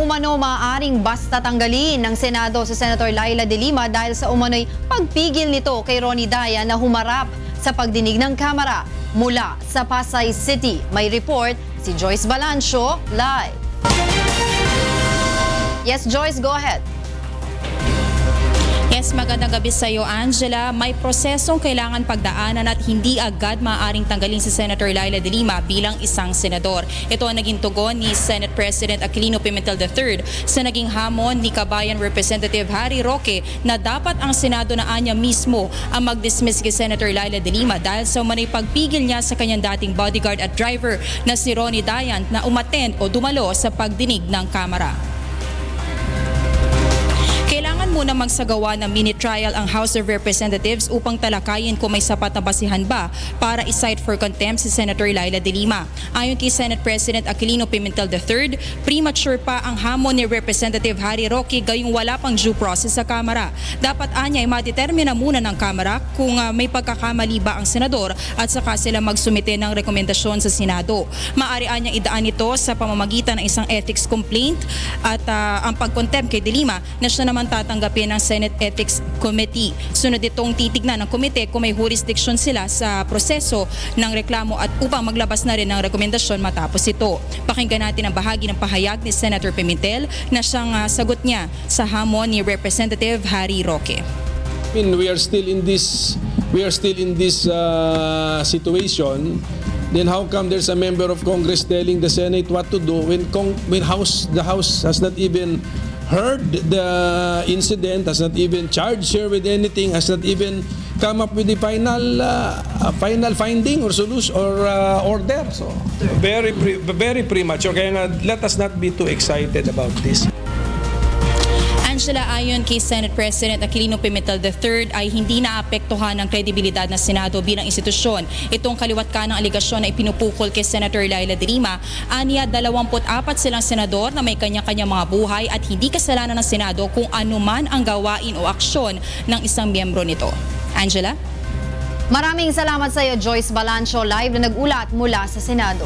umano maaaring basta tanggalin ng Senado si Senator Laila De Lima dahil sa umano'y pagpigil nito kay Ronnie Dayan na humarap sa pagdinig ng Kamara. Mula sa Pasay City, may report si Joyce Balancio live. Yes, Joyce, go ahead. Yes, magandang gabi sa iyo, Angela. May prosesong kailangan pagdaanan at hindi agad maaaring tanggalin si Senator Laila De Lima bilang isang senador. Ito ang naging tugon ni Senate President Aquilino Pimentel III sa naging hamon ni Kabayan Representative Harry Roque na dapat ang Senado na anya mismo ang mag-dismiss kay Senator Laila De Lima dahil sa umano'y pagpigil niya sa kanyang dating bodyguard at driver na si Ronnie Dayan na umattend o dumalo sa pagdinig ng Kamara. Kailangan muna magsagawa ng mini-trial ang House of Representatives upang talakayin kung may sapat na basihan ba para i-cite for contempt si Senator Laila De Lima. Ayon kay Senate President Aquilino Pimentel III, premature pa ang hamon ni Representative Harry Roque gayong wala pang due process sa Kamara. Dapat anya ay madetermina muna ng Kamara kung may pagkakamali ba ang senador at saka sila magsumite ng rekomendasyon sa Senado. Maaari anya idaan ito sa pamamagitan ng isang ethics complaint at ang pag-contempt kay De Lima na siya naman tatanggapin ng Senate Ethics Committee. Sunod itong titignan ng komite kung may jurisdiction sila sa proseso ng reklamo at upang maglabas na rin ng rekomendasyon matapos ito. Pakinggan natin ang bahagi ng pahayag ni Senator Pimentel na siyang sagot niya sa hamon ni Representative Harry Roque. We are still in this situation. Then how come there's a member of Congress telling the Senate what to do when the House has not even heard the incident, has not even charged her with anything, has not even come up with the final finding or solution or order. So very premature. Kaya nga, let us not be too excited about this. Angela, ayon kay Senate President Aquilino Pimentel III ay hindi naapektuhan ng kredibilidad ng Senado bilang institusyon. Itong kaliwat ka ng aligasyon na ipinupukol kay Senator Laila De Lima. Aniya, 24 silang senador na may kanya-kanya mga buhay at hindi kasalanan ng Senado kung anuman ang gawain o aksyon ng isang miyembro nito. Angela? Maraming salamat sa iyo, Joyce Balancio, live na nag-ulat mula sa Senado.